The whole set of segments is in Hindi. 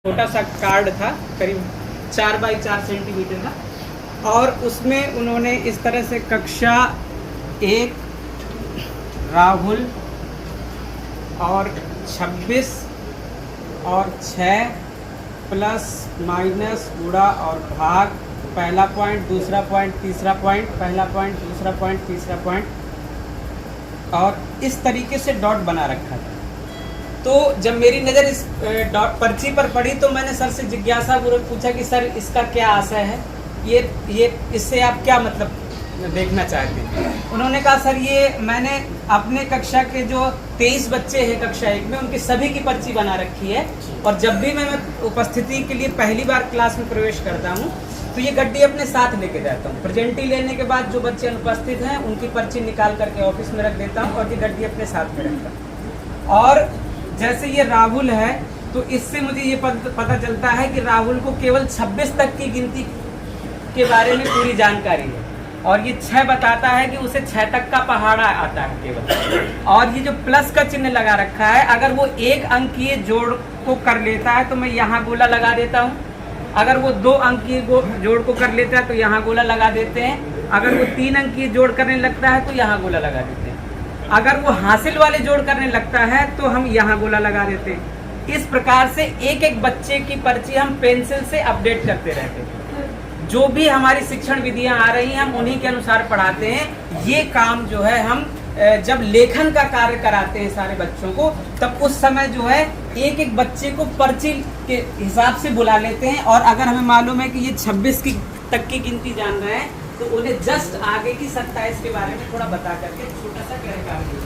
छोटा सा कार्ड था, करीब 4 बाई 4 सेंटीमीटर का, और उसमें उन्होंने इस तरह से कक्षा 1 राहुल और 26 और 6 प्लस माइनस गुणा और भाग, पहला पॉइंट, दूसरा पॉइंट, तीसरा पॉइंट, पहला पॉइंट, दूसरा पॉइंट, तीसरा पॉइंट, और इस तरीके से डॉट बना रखा था। तो जब मेरी नज़र इस पर्ची पर पड़ी तो मैंने सर से जिज्ञासापूर्वक पूछा कि सर इसका क्या आशय है, ये इससे आप क्या मतलब देखना चाहते हैं। उन्होंने कहा सर ये मैंने अपने कक्षा के जो 23 बच्चे हैं कक्षा 1 में, उनकी सभी की पर्ची बना रखी है, और जब भी मैं उपस्थिति के लिए पहली बार क्लास में प्रवेश करता हूँ तो ये गड्डी अपने साथ लेके जाता हूँ। प्रेजेंटी लेने के बाद जो बच्चे अनुपस्थित हैं उनकी पर्ची निकाल करके ऑफिस में रख देता हूँ और ये गड्डी अपने साथ में रखता हूँ। और जैसे ये राहुल है तो इससे मुझे ये पता चलता है कि राहुल को केवल 26 तक की गिनती के बारे में पूरी जानकारी है, और ये 6 बताता है कि उसे 6 तक का पहाड़ा आता है केवल। और ये जो प्लस का चिन्ह लगा रखा है, अगर वो 1 अंकीय जोड़ को कर लेता है तो मैं यहाँ गोला लगा देता हूँ, अगर वो 2 अंकीय जोड़ को कर लेता है तो यहाँ गोला लगा देते हैं, अगर वो 3 अंकीय जोड़ करने लगता है तो यहाँ गोला लगा देते हैं, अगर वो हासिल वाले जोड़ करने लगता है तो हम यहाँ गोला लगा देते हैं। इस प्रकार से एक एक बच्चे की पर्ची हम पेंसिल से अपडेट करते रहते हैं। जो भी हमारी शिक्षण विधियां आ रही हैं हम उन्हीं के अनुसार पढ़ाते हैं। ये काम जो है हम जब लेखन का कार्य कराते हैं सारे बच्चों को, तब उस समय जो है एक एक बच्चे को पर्ची के हिसाब से बुला लेते हैं, और अगर हमें मालूम है कि ये 26 तक की गिनती जान रहे हैं तो उन्हें जस्ट आगे की 27 के बारे में थोड़ा बता करके छोटा सा कार्य।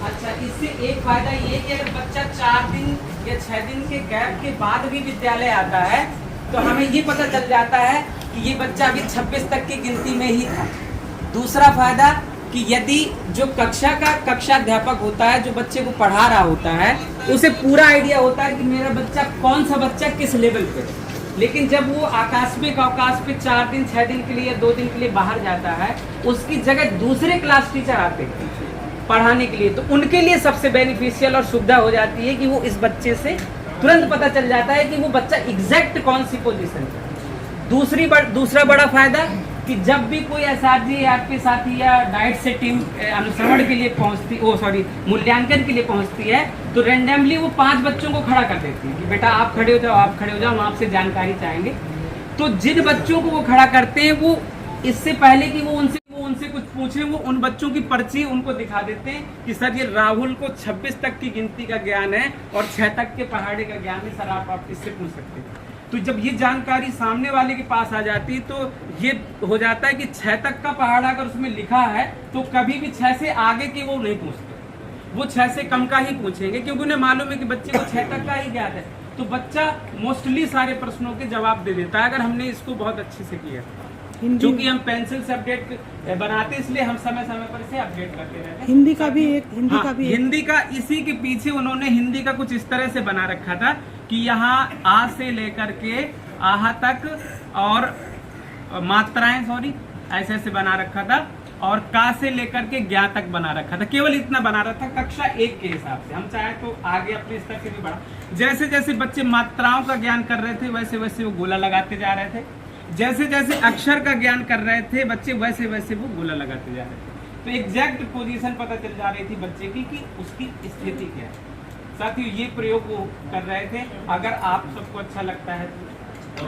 अच्छा, इससे एक फायदा ये कि अगर बच्चा 4 दिन या 6 दिन के गैप के बाद भी विद्यालय आता है तो हमें ये पता चल जाता है कि ये बच्चा अभी 26 तक की गिनती में ही था। दूसरा फायदा कि यदि जो कक्षाध्यापक होता है, जो बच्चे को पढ़ा रहा होता है, उसे पूरा आइडिया होता है कि मेरा बच्चा कौन सा बच्चा किस लेवल पे है। लेकिन जब वो आकस्मिक अवकाश पे 4 दिन 6 दिन के लिए या 2 दिन के लिए बाहर जाता है, उसकी जगह दूसरे क्लास टीचर आते हैं पढ़ाने के लिए, तो उनके लिए सबसे बेनिफिशियल और सुविधा हो जाती है कि वो इस बच्चे से तुरंत पता चल जाता है कि वो बच्चा एग्जैक्ट कौन सी पोजीशन है। दूसरा बड़ा फायदा कि जब भी कोई एसआरजी आपके साथी या डाइट से टीम अनुश्रवण के लिए पहुंचती, मूल्यांकन के लिए पहुंचती है, तो रेंडमली वो 5 बच्चों को खड़ा कर देती है कि बेटा आप खड़े हो जाओ, आप खड़े हो जाओ, हम आपसे जानकारी चाहेंगे। तो जिन बच्चों को वो खड़ा करते हैं वो इससे पहले कि वो उनसे कुछ पूछे, वो उन बच्चों की पर्ची उनको दिखा देते हैं कि सर ये राहुल को 26 तक की गिनती का ज्ञान है और 6 तक के पहाड़े का ज्ञान है, सर आप इससे पूछ सकते हैं। तो जब ये जानकारी सामने वाले के पास आ जाती है तो ये हो जाता है कि 6 तक का पहाड़ा अगर उसमें लिखा है तो कभी भी 6 से आगे की वो नहीं पूछते, वो 6 से कम का ही पूछेंगे, क्योंकि उन्हें मालूम है कि बच्चे को 6 तक का ही ज्ञान है। तो बच्चा मोस्टली सारे प्रश्नों के जवाब दे देता है अगर हमने इसको बहुत अच्छे से किया। क्योंकि हम पेंसिल से अपडेट बनाते, इसलिए हम समय समय पर इसे अपडेट करते रहते हैं। हिंदी का इसी के पीछे उन्होंने हिंदी का कुछ इस तरह से बना रखा था कि यहाँ आ से लेकर के आह तक और मात्राएं ऐसे ऐसे बना रखा था, और का से लेकर के ज्ञा तक बना रखा था। केवल इतना बना रखा था कक्षा 1 के हिसाब से। हम चाहे तो आगे अपने स्तर से भी बढ़ा, जैसे जैसे बच्चे मात्राओं का ज्ञान कर रहे थे वैसे वैसे वो गोला लगाते जा रहे थे, जैसे जैसे अक्षर का ज्ञान कर रहे थे बच्चे वैसे वैसे वो गोला लगाते जा रहे थे। तो एग्जैक्ट पोजीशन पता चल जा रही थी बच्चे की कि उसकी स्थिति क्या है। साथियों, ये प्रयोग वो कर रहे थे। अगर आप सबको अच्छा लगता है तो